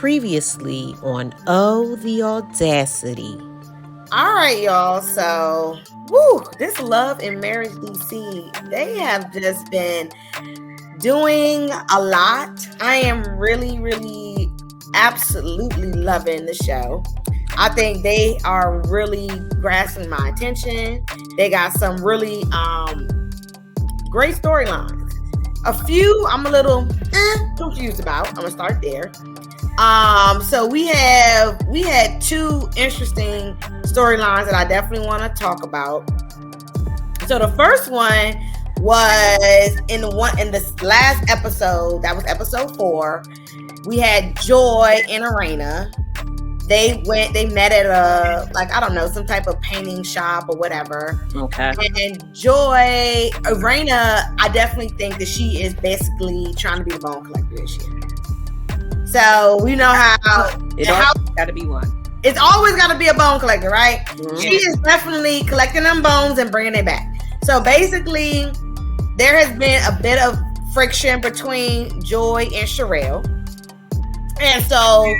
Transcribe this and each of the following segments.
Previously on Oh, the Audacity. All right, y'all. So, this Love and Marriage DC, they have just been doing a lot. I am really, absolutely loving the show. I think they are really grasping my attention. They got some really great storylines. A few I'm a little confused about. I'm gonna start there. So we had two interesting storylines that I definitely want to talk about. So the first one was in the last episode. That was episode 4. We had Joy and Arena. They met at some type of painting shop or whatever. Okay. And Arena, I definitely think that she is basically trying to be the bone collector this year. So we know how got to be one. It's always got to be a bone collector, right? Mm-hmm. She is definitely collecting them bones and bringing it back. So basically, there has been a bit of friction between Joy and Sherelle. And so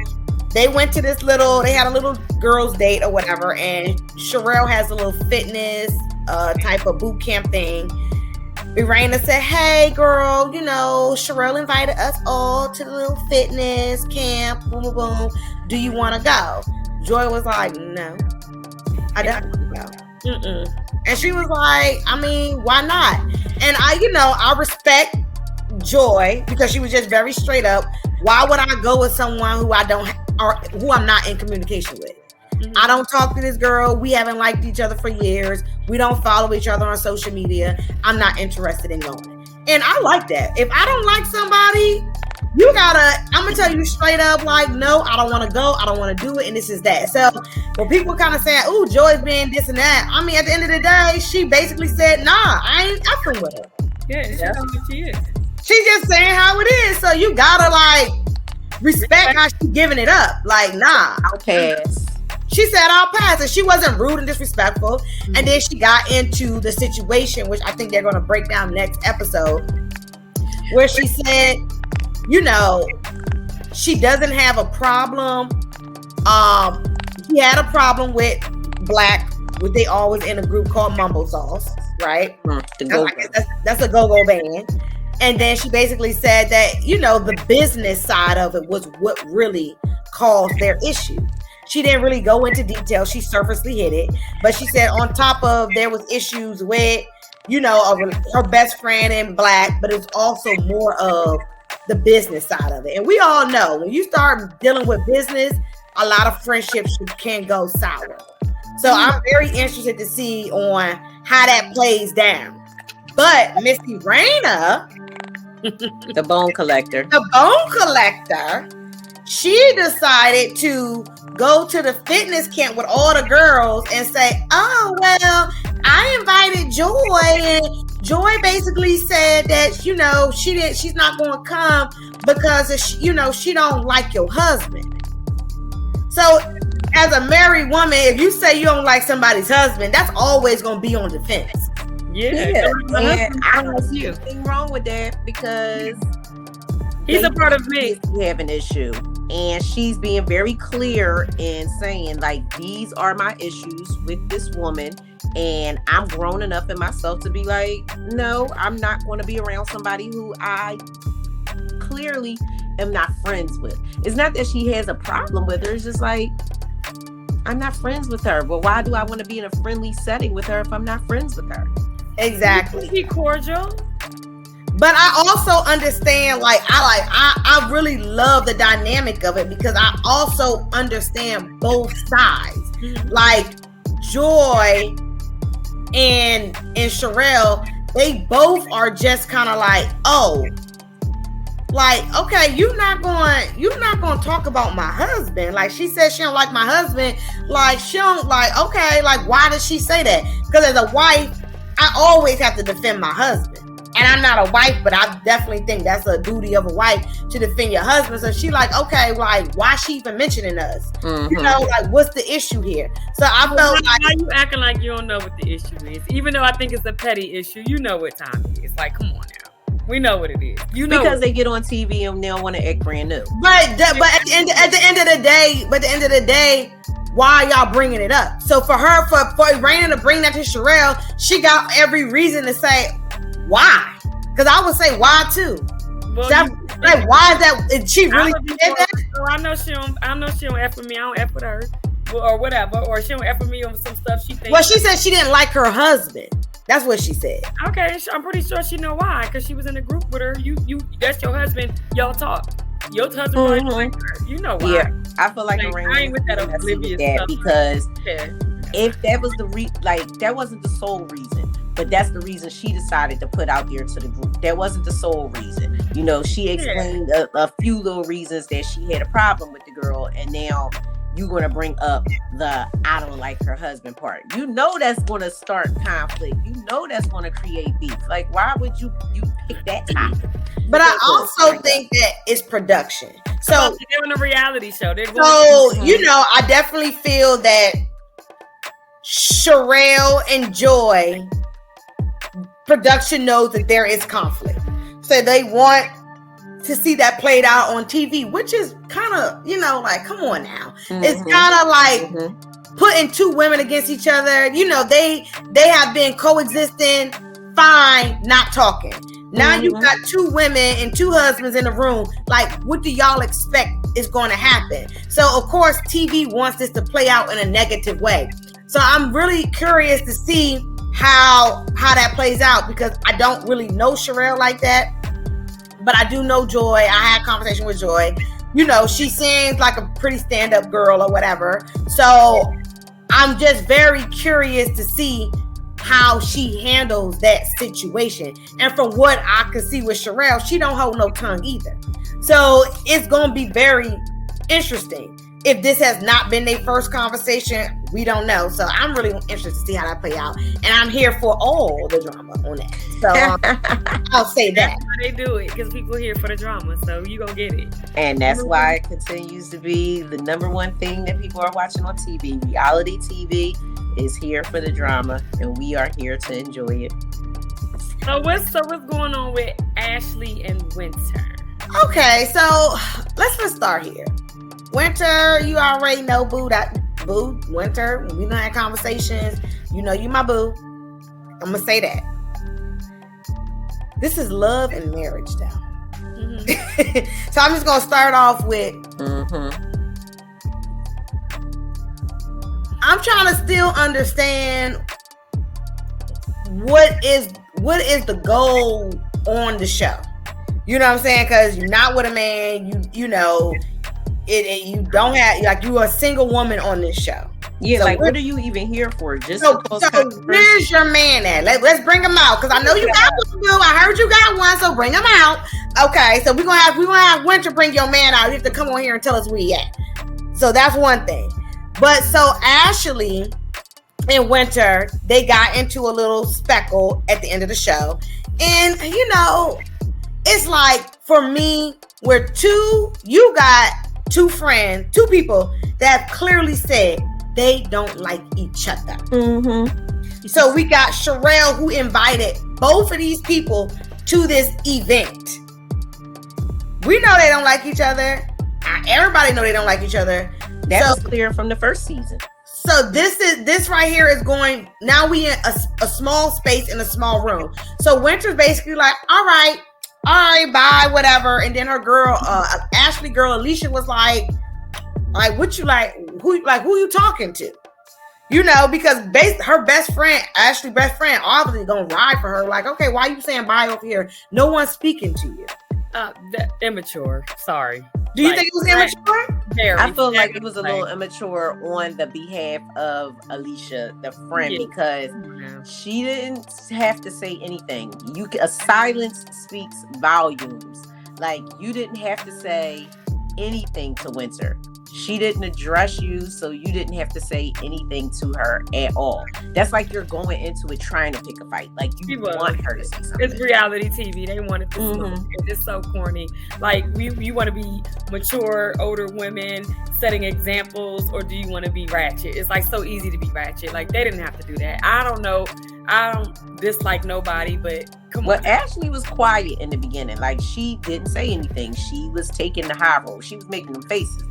they went to they had a little girls' date or whatever, and Sherelle has a little fitness type of boot camp thing. Irena said, hey girl, Sherelle invited us all to the little fitness camp, boom, boom, boom. Do you want to go? Joy was like, no, I don't want to go. And she was like, I mean, why not? And I respect Joy because she was just very straight up. Why would I go with someone who who I'm not in communication with? Mm-hmm. I don't talk to this girl. We haven't liked each other for years. We don't follow each other on social media. I'm not interested in going. And I like that. If I don't like somebody, I'm going to tell you straight up, like, no, I don't want to go. I don't want to do it. And this is that. So when people kind of saying, ooh, Joy's being this and that. I mean, at the end of the day, she basically said, nah, I ain't effing with her. Yeah, she knows what she is. She's just saying how it is. So you got to respect how she's giving it up. Like, nah. I'll pass. She said, I'll pass. And she wasn't rude and disrespectful. Mm-hmm. And then she got into the situation, which I think they're going to break down next episode, where she said, she doesn't have a problem. She had a problem with Black, which they always in a group called Mumble Sauce, right? That's a go-go band. And then she basically said that, the business side of it was what really caused their issue. She didn't really go into detail. She surfacely hit it. But she said on top of there was issues with, her best friend and Black, but it's also more of the business side of it. And we all know when you start dealing with business, a lot of friendships can go sour. So I'm very interested to see on how that plays down. But Miss Irena, the bone collector, she decided to go to the fitness camp with all the girls and say, oh, well, I invited Joy, and Joy basically said that, she's not going to come because, she don't like your husband. So as a married woman, if you say you don't like somebody's husband, that's always going to be on defense. Yeah. And I don't see anything wrong with that because he's a part of me. We have an issue. And she's being very clear in saying, these are my issues with this woman. And I'm grown enough in myself to be like, no, I'm not going to be around somebody who I clearly am not friends with. It's not that she has a problem with her. It's just like, I'm not friends with her. Well, why do I want to be in a friendly setting with her if I'm not friends with her? Exactly. Be cordial. But I also understand, I really love the dynamic of it because I also understand both sides. Mm-hmm. Like Joy and Sherelle, they both are just kind of okay, you're not going to talk about my husband. Like she said she don't like my husband. She don't okay, why does she say that? Because as a wife, I always have to defend my husband. And I'm not a wife, but I definitely think that's a duty of a wife to defend your husband. So she okay, why she even mentioning us? Mm-hmm. What's the issue here? So I felt why you acting like you don't know what the issue is? Even though I think it's a petty issue, you know what time it is. Come on now. We know what it is. You know, because they get on TV and they don't want to act brand new. But at the end of the day, why are y'all bringing it up? So for Raina to bring that to Sherelle, she got every reason to say why. Because I would say why too. well, Why is that? Did she really did that? I know she don't F with me. I don't F with her. Or whatever. Or she don't F with me on some stuff she thinks. Well, she said she didn't like her husband. That's what she said. Okay, I'm pretty sure she know why. Because she was in a group with her. You that's your husband. Y'all talk. Your husband probably like her. You know why. Yeah, I feel like I ain't with that oblivious stuff. Because if that was that wasn't the sole reason, but that's the reason she decided to put out there to the group. That wasn't the sole reason. You know, she explained a few little reasons that she had a problem with the girl, and now you're going to bring up the I don't like her husband part. You know that's going to start conflict. You know that's going to create beef. Like, why would you pick that topic? But I also think that it's production. So they're on a reality show. I definitely feel that Sherelle and Joy production knows that there is conflict. So they want to see that played out on TV, which is kind of, like, come on now. Mm-hmm. It's kind of like putting two women against each other. They have been coexisting, fine, not talking. Now you got two women and two husbands in the room. Like, what do y'all expect is going to happen? So, of course, TV wants this to play out in a negative way. So I'm really curious to see how that plays out, because I don't really know Sherelle like that. But I do know Joy. I had a conversation with Joy. She seems like a pretty stand-up girl or whatever. So I'm just very curious to see how she handles that situation. And from what I could see with Sherelle, she don't hold no tongue either. So it's going to be very interesting. If this has not been their first conversation, we don't know. So I'm really interested to see how that play out. And I'm here for all the drama on that. So I'll say that. That's why they do it, because people here for the drama. So you gonna get it. And that's why it continues to be the number one thing that people are watching on TV. Reality TV is here for the drama, and we are here to enjoy it. So what's going on with Ashley and Winter? Okay, so let's just start here. Winter, you already know, boo. Winter, we done had conversations. You know you my boo. I'm gonna say that. This is love and marriage now. Mm-hmm. So I'm just gonna start off with. I'm trying to still understand what is the goal on the show. You know what I'm saying? Because you're not with a man. You you don't have, like, you are a single woman on this show. Yeah, so like, what are you even here for? Just so where's your man at? Let's bring him out, because I know you got one. I heard you got one, so bring him out. Okay, so we're gonna have Winter bring your man out. You have to come on here and tell us where he at. So that's one thing. But so Ashley and Winter, they got into a little speckle at the end of the show, and it's like, for me, where you got two people that have clearly said they don't like each other. Mm-hmm. So we got Sherelle, who invited both of these people to this event. We know they don't like each other. Everybody know they don't like each other. That was clear from the first season. So this right here is going, now we in a small space in a small room. So Winter's basically like, all right, bye, whatever. And then her girl, Ashley girl, Alicia, was like, what you like? Who you talking to? Because her best friend, Ashley's best friend, obviously gonna ride for her. Like, okay, why you saying bye over here? No one's speaking to you. Immature. Sorry. Do you think it was immature? Very. I feel like it was a little immature on the behalf of Alicia, the friend, because she didn't have to say anything. A silence speaks volumes. Like, you didn't have to say anything to Winter. She didn't address you, so you didn't have to say anything to her at all. That's like you're going into it trying to pick a fight. Like, you want her to say something. It's reality TV. They want it to smoke. It's so corny. Like, you want to be mature, older women setting examples, or do you want to be ratchet? It's like so easy to be ratchet. Like, they didn't have to do that. I don't know. I don't dislike nobody, but come Well, on. Ashley was quiet in the beginning. Like, she didn't say anything. She was taking the high road. She was making them faces.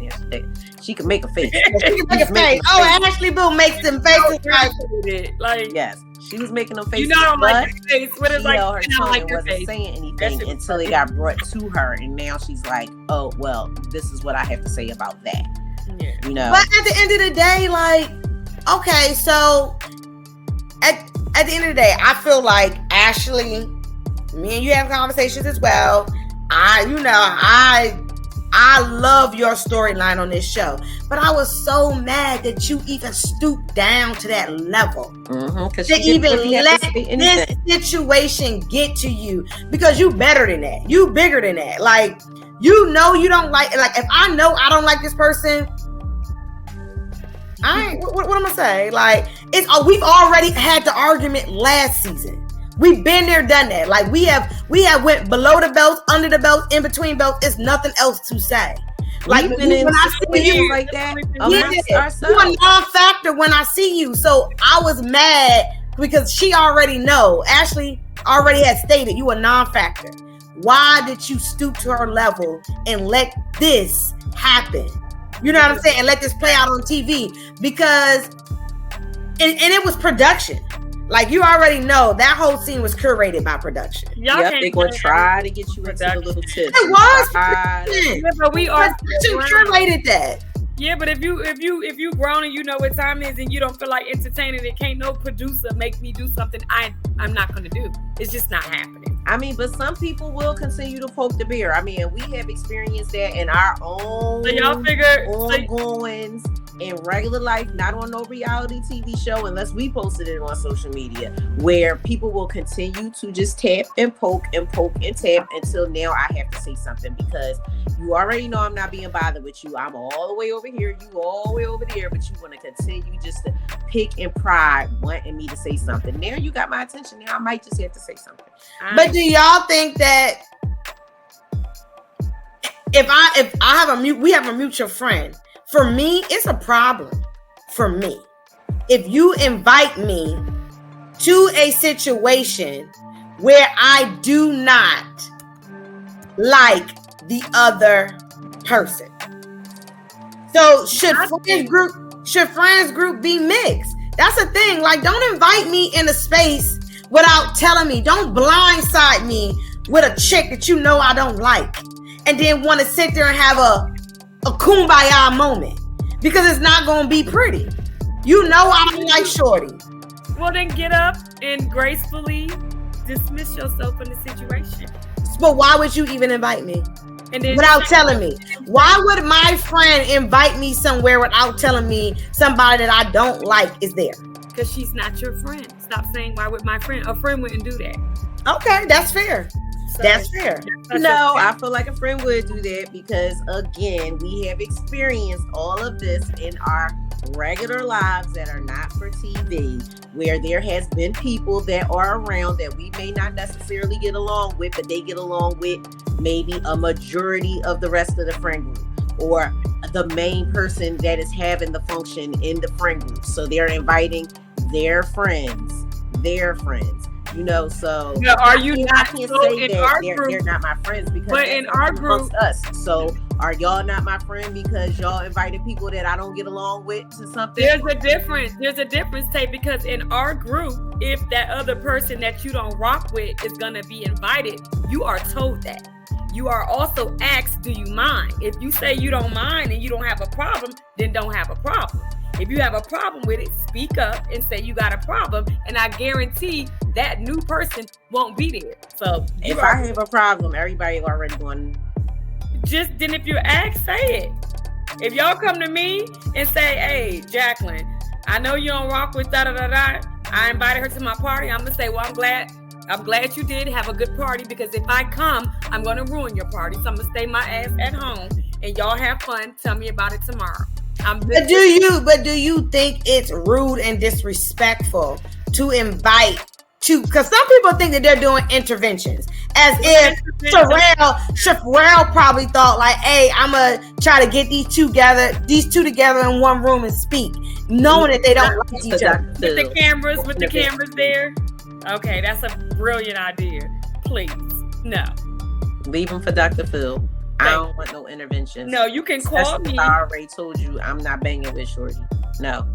She could make a face. She can make a She's making face. them Oh, faces. Ashley Boo makes them faces Like, Yes, she was making them faces. you know, I don't but like your face. What is she like? held her I don't tongue like and your wasn't face. saying That anything shit was until it got brought to her, and now she's like, "Oh, well, this is what I have to say about that." Yeah. You know. But at the end of the day, like, okay, so at the end of the day, I feel like Ashley, me and you have conversations as well. I love your storyline on this show, but I was so mad that you even stooped down to that level Because to even let this situation get to you, because you better than that. You bigger than that. Like, you know, you don't like if I know I don't like this person, what am I gonna say? Like, we've already had the argument last season. We've been there, done that. Like, we have went below the belt, under the belt, in between belts. It's nothing else to say. Like, when I see you like that, you a non-factor when I see you. So I was mad because she already know. Ashley already had stated you a non-factor. Why did you stoop to her level and let this happen? You know what I'm saying? And let this play out on TV, because and it was production. Like, you already know that whole scene was curated by production. Yep, they're gonna try to get you into the little tips. It was production. Yeah, but we are curated that. Yeah, but if you grown and you know what time it is and you don't feel like entertaining it, can't no producer make me do something I'm not gonna do. It's just not happening. I mean, but some people will continue to poke the bear. I mean, we have experienced that in our own ongoings in regular life, not on no reality TV show, unless we posted it on social media, where people will continue to just tap and poke and tap until now I have to say something, because you already know I'm not being bothered with you. I'm all the way over here, you all the way over there, but you want to continue just to pick and pry wanting me to say something. Now you got my attention. Now I might just have to say something. But do y'all think that we have a mutual friend, for me, it's a problem for me if you invite me to a situation where I do not like the other person. So should friends group be mixed? That's the thing. Like, don't invite me in a space without telling me. Don't blindside me with a chick that you know I don't like, and then want to sit there and have a kumbaya moment, because it's not going to be pretty. You know I don't like shorty. Well, then get up and gracefully dismiss yourself from the situation. But why would you even invite me? And then without telling me? Why would my friend invite me somewhere without telling me somebody that I don't like is there? Because she's not your friend. Stop saying, why would my friend? A friend wouldn't do that. Okay, that's fair. So, that's fair. No, I feel like a friend would do that, because again, we have experienced all of this in our regular lives that are not for TV, where there has been people that are around that we may not necessarily get along with, but they get along with maybe a majority of the rest of the friend group, or the main person that is having the function in the friend group. So they're inviting their friends. You know, so yeah, are you I can't say that they're not my friends, because but in our group us. So are y'all not my friend because y'all invited people that I don't get along with to something? There's a difference, Tay, because in our group, if that other person that you don't rock with is gonna be invited, you are told that. You are also asked, do you mind? If you say you don't mind and you don't have a problem, then don't have a problem. If you have a problem with it, speak up and say you got a problem, and I guarantee that new person won't be there. So if I have a problem, everybody already going. Just then, if you're asked, say it. If y'all come to me and say, "Hey, Jacqueline, I know you don't rock with da da da da. I invited her to my party," I'm gonna say, "Well, I'm glad you did have a good party, because if I come, I'm gonna ruin your party. So I'm gonna stay my ass at home, and y'all have fun. Tell me about it tomorrow." But do you think it's rude and disrespectful to invite because some people think that they're doing interventions, as if Sherelle probably thought like, hey, I'm gonna try to get these two together in one room and speak, knowing that they don't like each other. With the cameras there. Okay, that's a brilliant idea. Please, no. Leave them for Dr. Phil. I don't want no interventions. No, you can call me. I already told you I'm not banging with Shorty. No.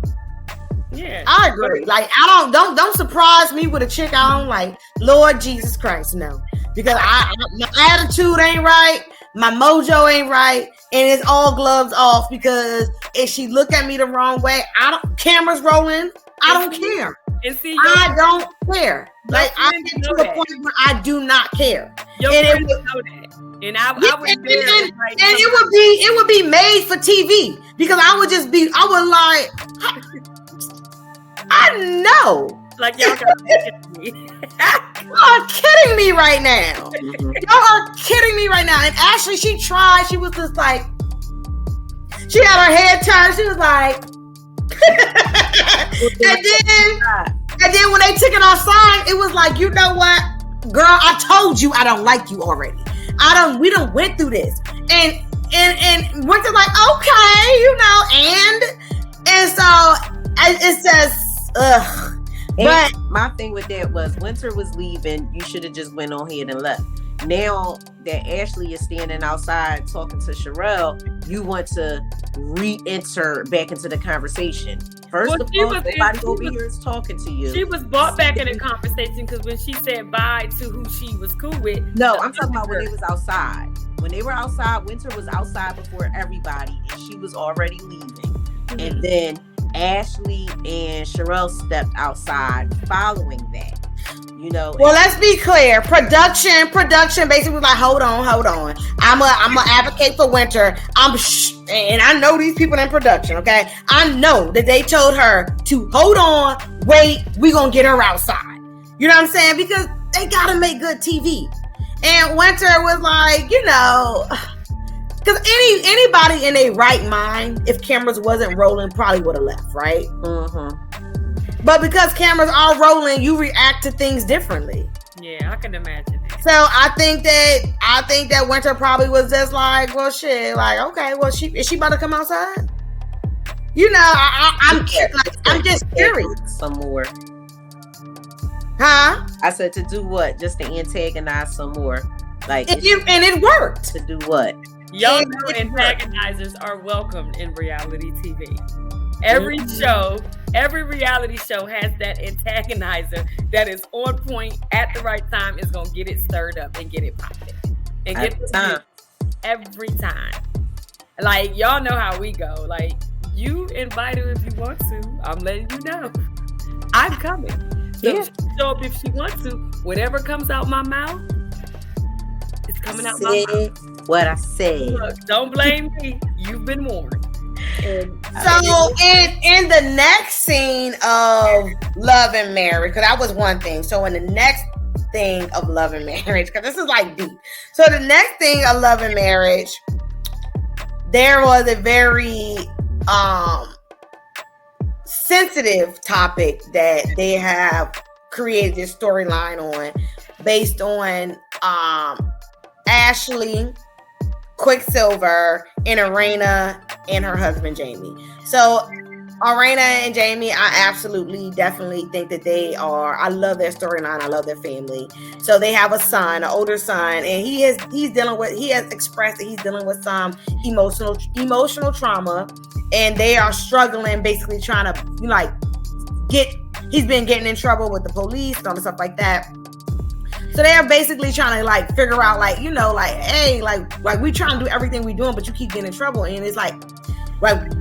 Yeah, I agree. Like, I don't surprise me with a chick I don't like. Lord Jesus Christ, no, because my attitude ain't right, my mojo ain't right, and it's all gloves off. Because if she look at me the wrong way, cameras rolling, I don't care. And see, I don't care. Like, I get to the point where I do not care. Your friends know that. And I would there, and it would be made for TV, because I would I know. Like, y'all got me. Y'all are kidding me right now. Y'all are kidding me right now. And Ashley, she tried. She was just like, she had her head turned. She was like, and then when they took it outside, it was like, you know what, girl, I told you I don't like you already. We don't went through this. And Winter's like, okay, and so it says, ugh. But my thing with that was, Winter was leaving. You should have just went on ahead and left. Now that Ashley is standing outside talking to Sherelle, you want to re-enter back into the conversation. First of all, nobody over here is talking to you. She was brought back in the conversation because when she said bye to who she was cool with. No, I'm talking about when they was outside. When they were outside, Winter was outside before everybody, and she was already leaving. Mm-hmm. And then Ashley and Sherelle stepped outside following that. Well, let's be clear. Production basically was like, hold on. I'm a advocate for Winter. And I know these people in production, okay? I know that they told her to hold on, wait, we gonna get her outside. You know what I'm saying? Because they gotta make good TV. And Winter was like, because anybody in a right mind, if cameras wasn't rolling, probably would have left, right? Mm-hmm. But because cameras are rolling, you react to things differently. Yeah, I can imagine. So I think that Winter probably was just like, well, shit, like, okay, well, is she about to come outside? I'm just curious. Some more. Huh? I said, to do what? Just to antagonize some more. Like, and it worked. To do what? Y'all know antagonizers are welcomed in reality TV. Every show, every reality show has that antagonizer that is on point at the right time, is going to get it stirred up and get it popping. And get it time. Every time. Like, y'all know how we go. Like, you invite her if you want to. I'm letting you know. I'm coming. So show up if she wants to. Whatever comes out my mouth, it's coming out my mouth. What I said. Look, don't blame me. You've been warned. So in the next scene of Love and Marriage, because that was one thing. So in the next thing of Love and Marriage, because this is like deep. So the next thing of Love and Marriage, there was a very sensitive topic that they have created this storyline on, based on Ashley, Quicksilver, and Arena and her husband Jamie. So Arena and Jamie, I absolutely definitely think that I love their storyline. I love their family. So they have a son, an older son, and he has expressed that he's dealing with some emotional trauma, and they are struggling, basically trying to he's been getting in trouble with the police and all this stuff like that. So they're basically trying to figure out hey, we trying to do everything we doing, but you keep getting in trouble, and it's like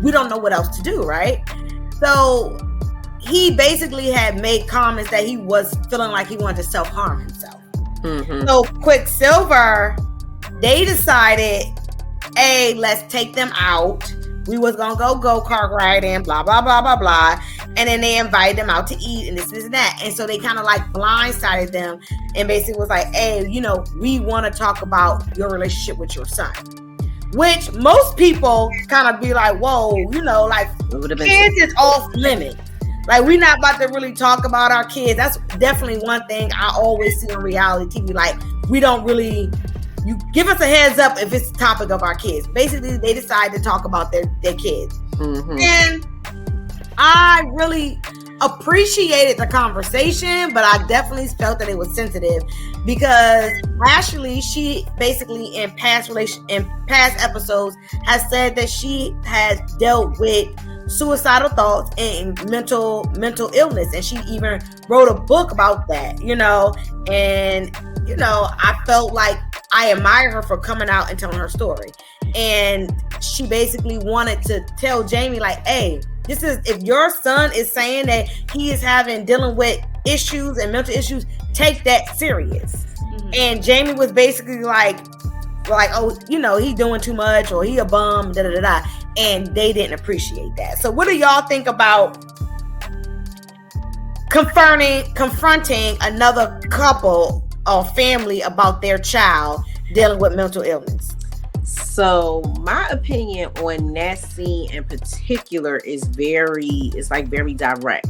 we don't know what else to do, right? So he basically had made comments that he was feeling like he wanted to self-harm himself. Mm-hmm. So Quicksilver, they decided, hey, let's take them out. We was gonna go-kart riding, blah blah blah blah blah, and then they invited them out to eat and this and that, and so they kind of blindsided them and basically was like, hey, we want to talk about your relationship with your son, which most people kind of be like, whoa, kids is off limits. Like, we're not about to really talk about our kids. That's definitely one thing I always see on reality TV. Like, we don't really, you give us a heads up if it's the topic of our kids. Basically, they decide to talk about their kids. Mm-hmm. And I really appreciated the conversation, but I definitely felt that it was sensitive because Ashley, she basically in past episodes has said that she has dealt with suicidal thoughts and mental illness, and she even wrote a book about that, and I felt like I admire her for coming out and telling her story. And she basically wanted to tell Jamie, like, hey, this is, if your son is saying that he is dealing with issues and mental issues, take that serious. Mm-hmm. And Jamie was basically like, oh, he's doing too much, or he a bum, da da da da. And they didn't appreciate that. So what do y'all think about confronting another couple or family about their child dealing with mental illness? So my opinion on that scene in particular is very direct.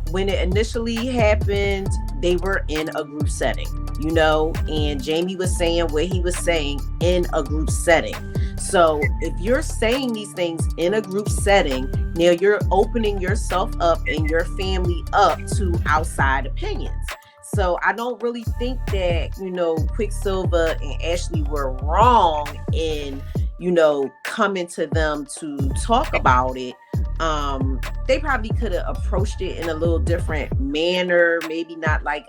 When it initially happened, they were in a group setting, and Jamie was saying what he was saying in a group setting. So if you're saying these things in a group setting, now you're opening yourself up and your family up to outside opinions. So I don't really think that, Quicksilver and Ashley were wrong in, coming to them to talk about it. They probably could have approached it in a little different manner, maybe not like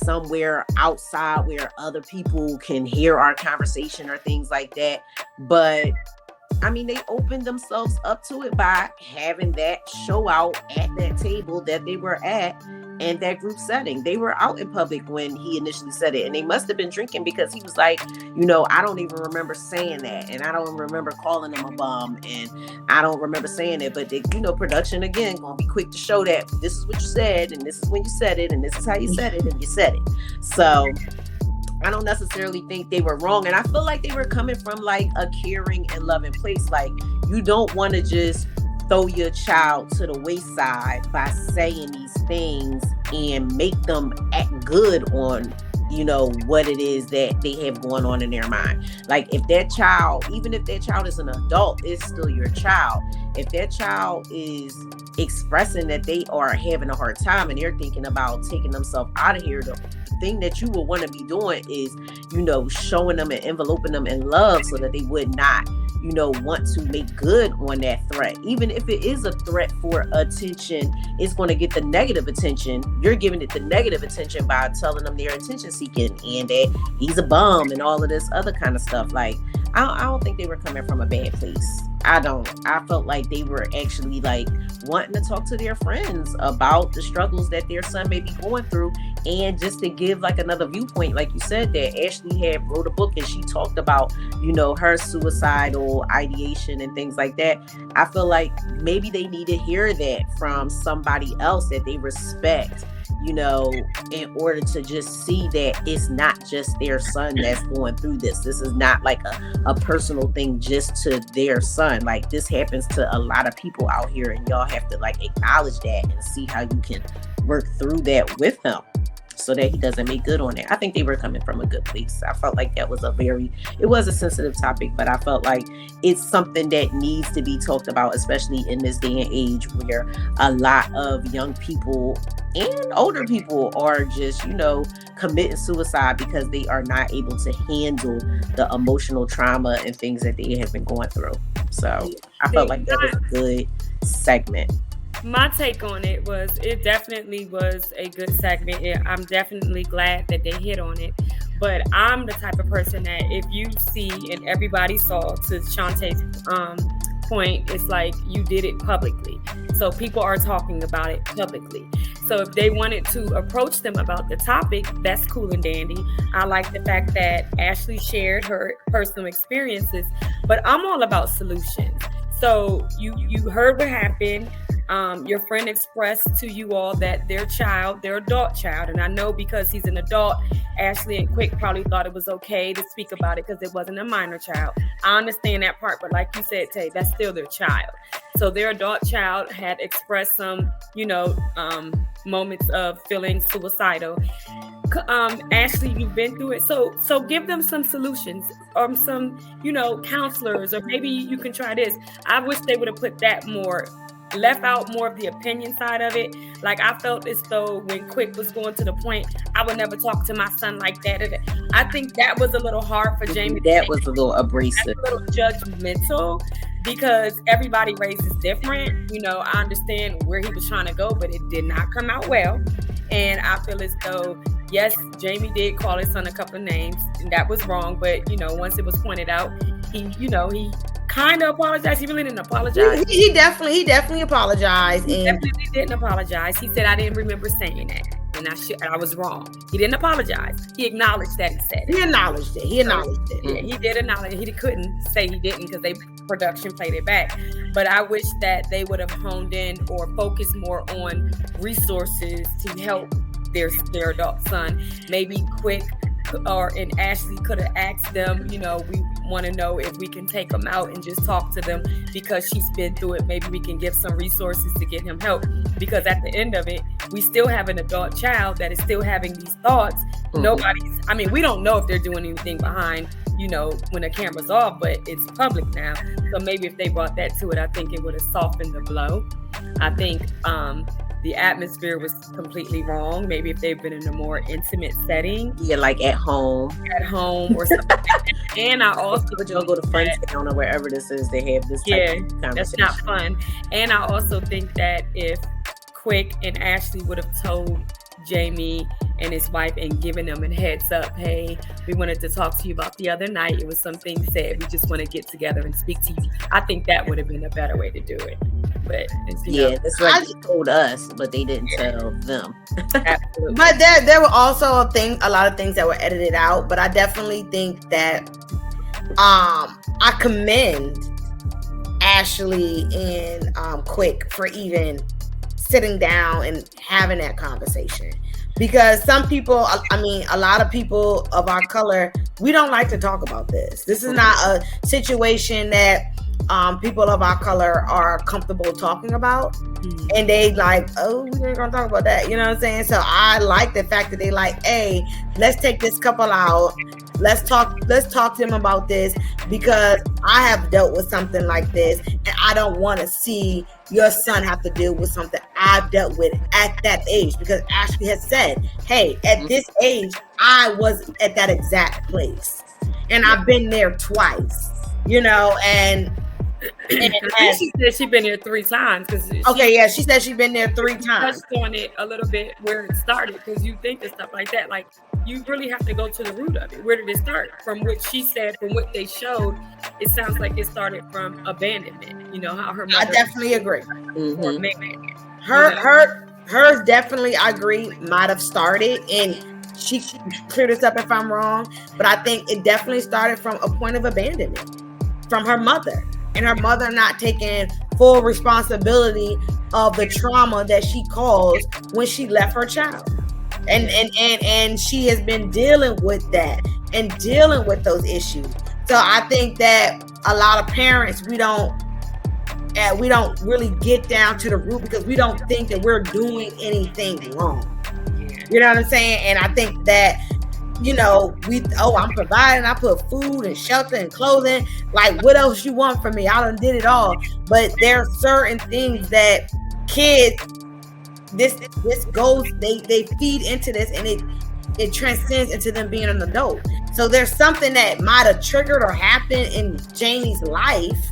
somewhere outside where other people can hear our conversation or things like that. But I mean, they opened themselves up to it by having that show out at that table that they were at and that group setting. They were out in public when he initially said it, and they must have been drinking because he was like, I don't even remember saying that, and I don't remember calling him a bum, and I don't remember saying it. But they, production again gonna be quick to show that this is what you said, and this is when you said it, and this is how you said it, and you said it. So I don't necessarily think they were wrong, and I feel like they were coming from like a caring and loving place. Like, you don't want to just throw your child to the wayside by saying these things and make them act good on what it is that they have going on in their mind. Like, if that child, even if that child is an adult, it's still your child. If that child is expressing that they are having a hard time and they're thinking about taking themselves out of here, the thing that you will want to be doing is, showing them and enveloping them in love so that they would not, want to make good on that threat. Even if it is a threat for attention, it's going to get the negative attention. You're giving it the negative attention by telling them they're attention seeking and that he's a bum and all of this other kind of stuff. Like, I don't think they were coming from a bad place. I felt like they were actually like wanting to talk to their friends about the struggles that their son may be going through, and just to give like another viewpoint. Like you said, that Ashley had wrote a book and she talked about, her suicidal ideation and things like that. I feel like maybe they need to hear that from somebody else that they respect, in order to just see that it's not just their son that's going through this. This is not like a personal thing just to their son. Like, this happens to a lot of people out here, and y'all have to like acknowledge that and see how you can work through that with him so that he doesn't make good on it. I think they were coming from a good place. I felt like that was it was a sensitive topic, but I felt like it's something that needs to be talked about, especially in this day and age where a lot of young people and older people are just, committing suicide because they are not able to handle the emotional trauma and things that they have been going through. So I felt like that was a good segment. My take on it was, it definitely was a good segment. I'm definitely glad that they hit on it. But I'm the type of person that if you see, and everybody saw, to Shantae's point, it's like you did it publicly. So people are talking about it publicly. So if they wanted to approach them about the topic, that's cool and dandy. I like the fact that Ashley shared her personal experiences, but I'm all about solutions. So you heard what happened. Your friend expressed to you all that their adult child, and I know because he's an adult, Ashley and Quick probably thought it was okay to speak about it because it wasn't a minor child. I understand that part, but like you said, Tay, that's still their child. So their adult child had expressed some, moments of feeling suicidal. Ashley, you've been through it, so give them some solutions, some counselors, or maybe you can try this. I wish they would have put that more, left out more of the opinion side of it. Like, I felt as though when Quick was going to the point, I would never talk to my son like that. I think that was a little hard for Jamie. That was a little abrasive. That's a little judgmental, because everybody raises different. I understand where he was trying to go, but it did not come out well. And I feel as though, yes, Jamie did call his son a couple of names, and that was wrong. But, once it was pointed out, he kind of apologized. He really didn't apologize. He definitely apologized. He definitely didn't apologize. He said, I didn't remember saying that, and I was wrong. He didn't apologize. He acknowledged that he said it. He acknowledged it. Yeah, he did acknowledge it. He couldn't say he didn't because production played it back. But I wish that they would have honed in or focused more on resources to help their adult son. Maybe Quick and Ashley could have asked them, we want to know if we can take him out and just talk to them, because she's been through it. Maybe we can give some resources to get him help, because at the end of it, we still have an adult child that is still having these thoughts. We don't know if they're doing anything behind, when the camera's off, but it's public now. So maybe if they brought that to it, I think it would have softened the blow. I think the atmosphere was completely wrong. Maybe if they've been in a more intimate setting. Yeah, like at home or something like that. And I also... But you'll go to Frenchtown or wherever this is, they have this type of conversation. That's not fun. And I also think that if Quick and Ashley would have told Jamie and his wife and given them a heads up, hey, we wanted to talk to you about the other night. It was something said. We just want to get together and speak to you. I think that would have been a better way to do it. But that's like they told us, but they didn't tell them. Absolutely. But there were also a lot of things that were edited out. But I definitely think that I commend Ashley and Quick for even sitting down and having that conversation. Because some people, a lot of people of our color, we don't like to talk about this. This is not a situation that people of our color are comfortable talking about. And they like, oh, we ain't gonna talk about that. You know what I'm saying? So I like the fact that they like, hey, let's take this couple out. Let's talk to him about this, because I have dealt with something like this, and I don't want to see your son have to deal with something I've dealt with at that age. Because Ashley has said, hey, at this age, I was at that exact place, and I've been there twice, and she said she's been there 3 times. She said she's been there 3 times. Touched on it a little bit where it started, because you think of stuff like that, like you really have to go to the root of it. Where did it start? From what she said, from what they showed, it sounds like it started from abandonment. How her mother. I definitely agree. Or maybe hers definitely, I agree, might have started, and she cleared this up if I'm wrong, but I think it definitely started from a point of abandonment from her mother. And her mother not taking full responsibility of the trauma that she caused when she left her child. And she has been dealing with that and dealing with those issues. So I think that a lot of parents, we don't really get down to the root, because we don't think that we're doing anything wrong. You know what I'm saying? And I think that, I'm providing, I put food and shelter and clothing. Like, what else you want from me? I done did it all. But there are certain things that kids, this goes, they feed into this, and it transcends into them being an adult. So there's something that might have triggered or happened in Jamie's life.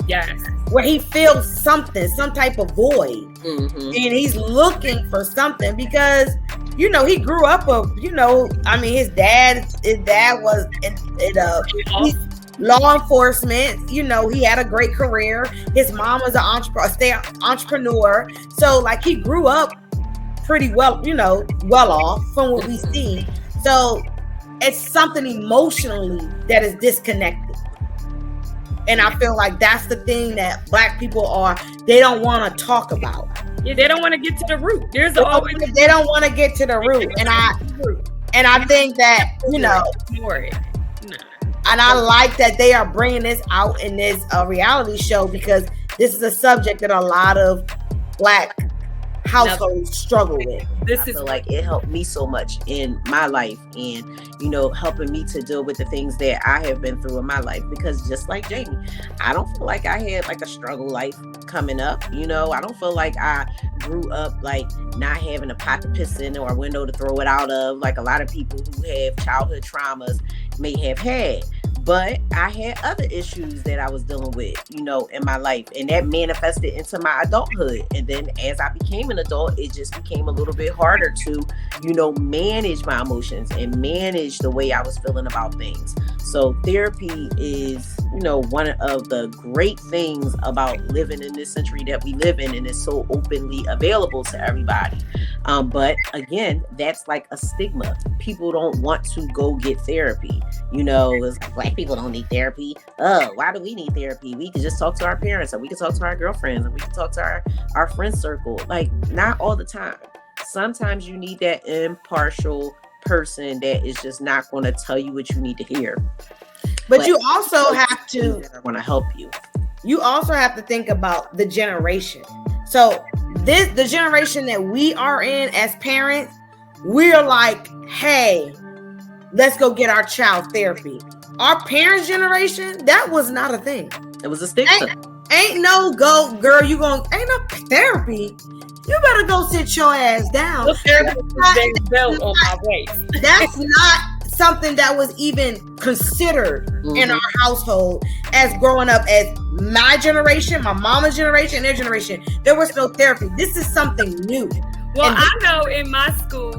Yes. Where he feels something, some type of void. Mm-hmm. And he's looking for something, because he grew up his dad was in law enforcement. He had a great career. His mom was an entrepreneur. So like, he grew up pretty well, well off from what we see. So it's something emotionally that is disconnected. And I feel like that's the thing that Black people they don't want to talk about. Yeah, they don't want to get to the root. They don't want to get to the root. And I think that, ignore it. No. And I like that they are bringing this out in this reality show, because this is a subject that a lot of Black households struggle with. I feel like it helped me so much in my life, and helping me to deal with the things that I have been through in my life. Because just like Jamie, I don't feel like I had like a struggle life coming up. I don't feel like I grew up like not having a pot to piss in or a window to throw it out of, like a lot of people who have childhood traumas may have had. But I had other issues that I was dealing with, in my life, and that manifested into my adulthood. And then as I became an adult, it just became a little bit harder to, manage my emotions and manage the way I was feeling about things. So therapy is, one of the great things about living in this century that we live in, and it's so openly available to everybody. But again, that's like a stigma. People don't want to go get therapy. It's like Black people don't need therapy. Oh, why do we need therapy? We can just talk to our parents, or we can talk to our girlfriends, and we can talk to our friend circle. Like, not all the time. Sometimes you need that impartial person that is just not going to tell you what you need to hear. But you also have to want to help you. You also have to think about the generation. So the generation that we are in as parents, we're like, hey, let's go get our child therapy. Our parents' generation, that was not a thing. It was a stigma. Ain't no go, girl, ain't no therapy. You better go sit your ass down. That's not something that was even considered in our household as growing up as my generation, my mama's generation, their generation. There was no therapy. This is something new. Well, I know in my school,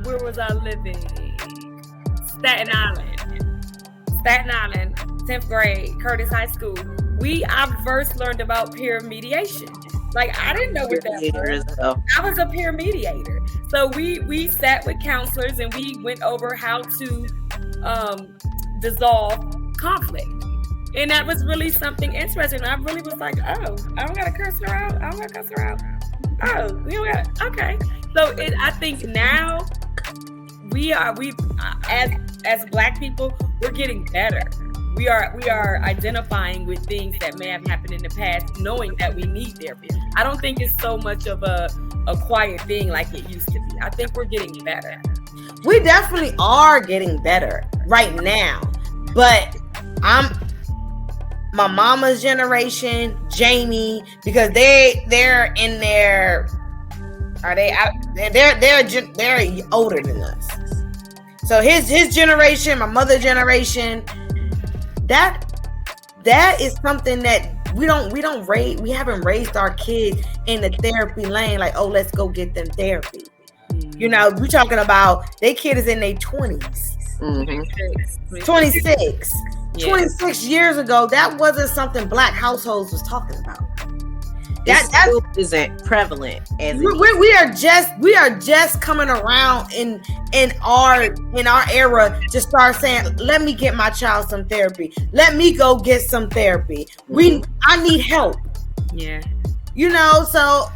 where was I living? Staten Island, 10th grade, Curtis High School. I first learned about peer mediation. Like, I didn't know what that was. I was a peer mediator. So we sat with counselors and we went over how to dissolve conflict. And that was really something interesting. I really was like, oh, I don't got to curse her out. I don't got to cuss her out. Oh, we don't got okay. So I think now we as Black people, we're getting better. We are identifying with things that may have happened in the past, knowing that we need therapy. I don't think it's so much of a quiet thing like it used to be. I think we're getting better. We definitely are getting better right now. But my mama's generation, Jamie, because they're in their they're older than us. So his generation, my mother's generation, that is something that we haven't raised our kids in the therapy lane. Like, oh, let's go get them therapy. We're talking about their kid is in their 20s. 26. Yeah. 26 years ago, that wasn't something Black households was talking about. That still isn't prevalent. We are just coming around in our era to start saying, let me get my child some therapy. Let me go get some therapy. I need help. Yeah. So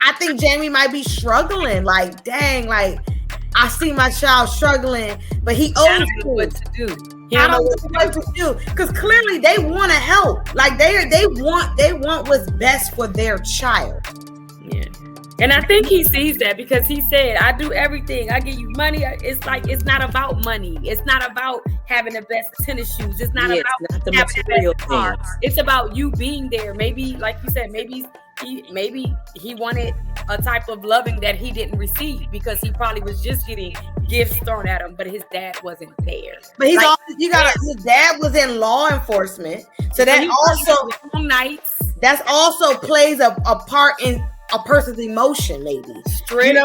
I think Jamie might be struggling. Like, dang, like I see my child struggling, but he owes me what to do. I don't know what to do, because clearly they want to help. Like they want what's best for their child. Yeah, and I think he sees that, because he said, "I do everything. I give you money." It's like, it's not about money. It's not about having the best tennis shoes. It's not about the having material the best car. It's about you being there. Maybe, like you said, maybe he wanted a type of loving that he didn't receive, because he probably was just getting gifts thrown at him, but his dad wasn't there. But his dad was in law enforcement, so that also long nights. That also plays a part in a person's emotion. Maybe strict,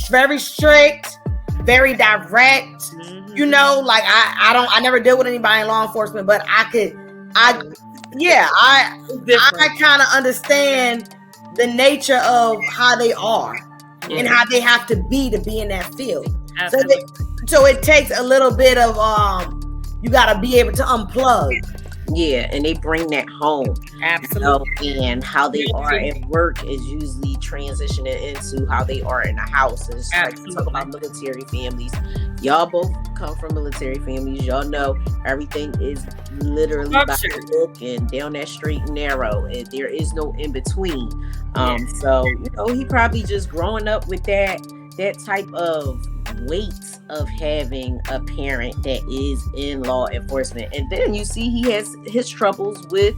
very strict, very direct. Mm-hmm. Like I never dealt with anybody in law enforcement, but I kind of understand the nature of how they are and how they have to be in that field. So it takes a little bit of you got to be able to unplug Yeah, and they bring that home. Absolutely. And how they are at work is usually transitioning into how they are in the house. And it's just like, talk about military families. Y'all both come from military families. Y'all know everything is literally by the book and down that straight and narrow. And there is no in between. So, he probably just growing up with that type of weight of having a parent that is in law enforcement. And then you see he has his troubles with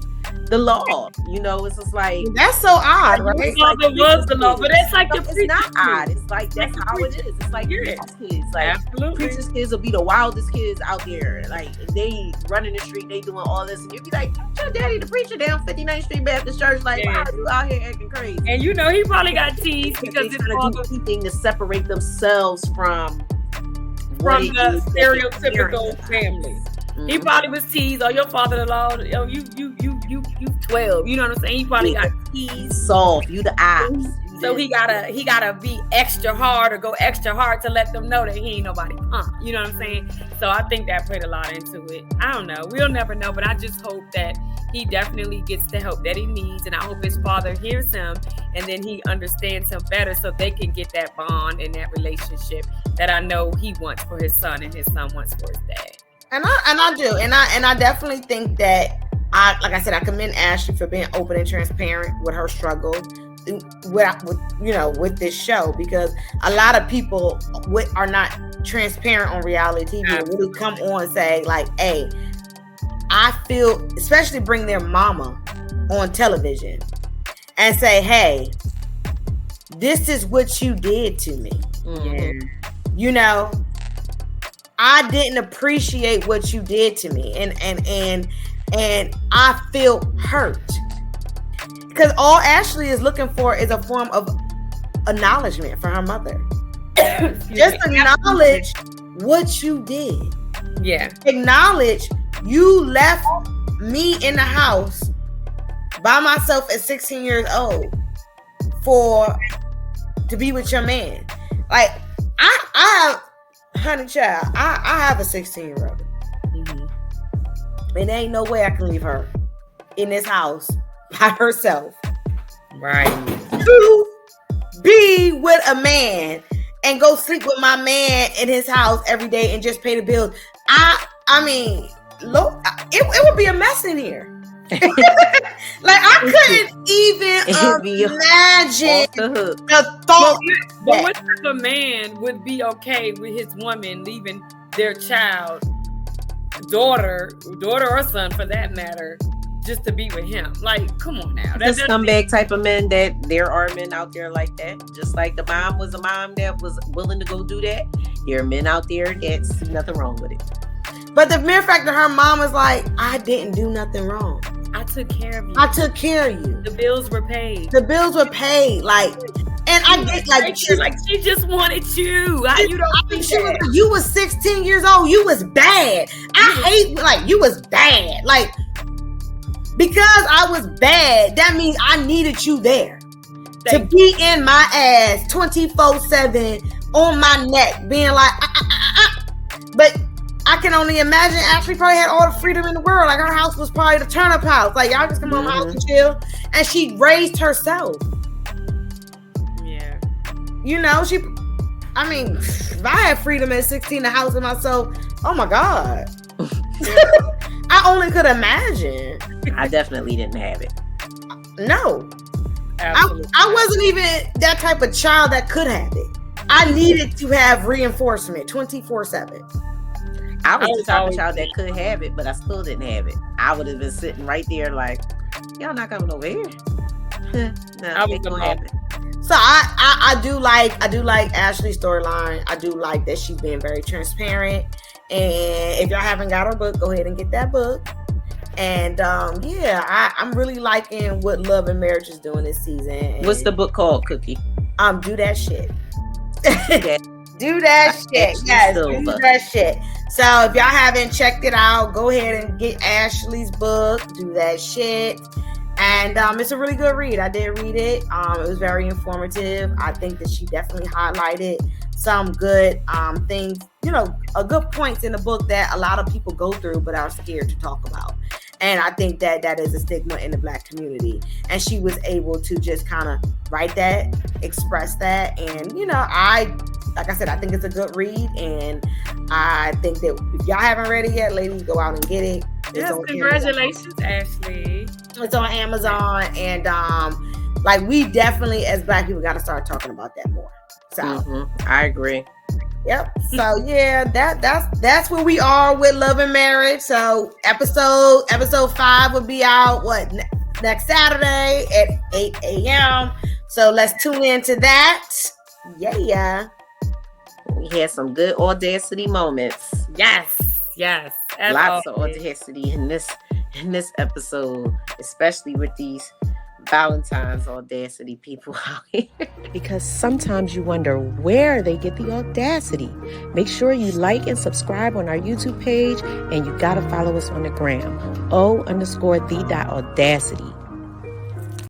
the law. It's just like, that's so odd, right? His father was the law, but it's like it's not odd. It's like that's how it is. It's like preacher's kids. Like preacher's kids will be the wildest kids out there. Like they running the street, they doing all this, and you'd be like, your daddy the preacher down 59th Street Baptist Church. Like, why are you out here acting crazy? And he probably got teased because they're trying to do anything to separate themselves from the stereotypical family. Mm-hmm. He probably was teased. Oh, your father-in-law. Oh, you 12. You know what I'm saying? He probably got teased. Soft. You the ops. So he gotta be extra hard or go extra hard to let them know that he ain't nobody punk. You know what I'm saying? So I think that played a lot into it. I don't know. We'll never know, but I just hope that he definitely gets the help that he needs, and I hope his father hears him and then he understands him better so they can get that bond and that relationship that I know he wants for his son and his son wants for his dad. And I do. And I definitely think that I commend Ashley for being open and transparent with her struggle with this show, because a lot of people are not transparent on reality TV and really come on and say like, hey, I feel, especially bring their mama on television and say, hey, this is what you did to me. Mm-hmm. I didn't appreciate what you did to me, and I feel hurt, because all Ashley is looking for is a form of acknowledgement from her mother. Just acknowledge what you did. Yeah. Acknowledge you left me in the house by myself at 16 years old to be with your man. Like, I have, honey child, I have a 16-year-old. Mm-hmm. And there ain't no way I can leave her in this house by herself. Right. To be with a man and go sleep with my man in his house every day and just pay the bills. I mean, look, it would be a mess in here. Like, I couldn't even imagine the thought. But what type of man would be okay with his woman leaving their child, daughter or son for that matter, just to be with him? Like, come on now. That's a scumbag type of men. That there are men out there like that. Just like the mom was a mom that was willing to go do that. There are men out there that see nothing wrong with it. But the mere fact that her mom is like, I didn't do nothing wrong. I took care of you. I took care of you. The bills were paid. Like, and I get like she just wanted you. You was 16 years old. You was bad. I hate, like, you was bad. Like, because I was bad, that means I needed you there to be in my ass 24/7 on my neck, being like, But I can only imagine Ashley probably had all the freedom in the world. Like, her house was probably the turn-up house. Like, y'all just come home house and chill. And she raised herself. Yeah. If I had freedom at 16, the house and myself, oh my God. I only could imagine. I definitely didn't have it. No. I wasn't even that type of child that could have it. I needed to have reinforcement 24/7. I was the type of child that could have it, but I still didn't have it. I would have been sitting right there like, y'all not coming over here. No, I was gonna have it. So I do like Ashley's storyline. I do like that she's being very transparent. And if y'all haven't got her book, go ahead and get that book. And I'm really liking what Love and Marriage is doing this season. And, what's the book called, Cookie? Do That Shit. Do that shit. Yes, do that shit. So if y'all haven't checked it out, go ahead and get Ashley's book, Do That Shit. And it's a really good read. I did read it. It was very informative. I think that she definitely highlighted some good things, good points in the book that a lot of people go through but are scared to talk about. And I think that is a stigma in the Black community. And she was able to just kind of write that, express that. And, like I said, I think it's a good read. And I think that if y'all haven't read it yet, ladies, go out and get it. Yes, congratulations, Ashley. It's on Amazon. And we definitely, as Black people, got to start talking about that more. So I agree. Yep. So yeah, that's where we are with Love and Marriage. So episode 5 will be out next Saturday at 8 a.m. So let's tune into that. Yeah. We had some good audacity moments. Yes. Lots of audacity in this episode, especially with these Valentine's audacity people out here. Because sometimes you wonder where they get the audacity. Make sure you like and subscribe on our YouTube page, and you gotta follow us on the gram, O_the.audacity.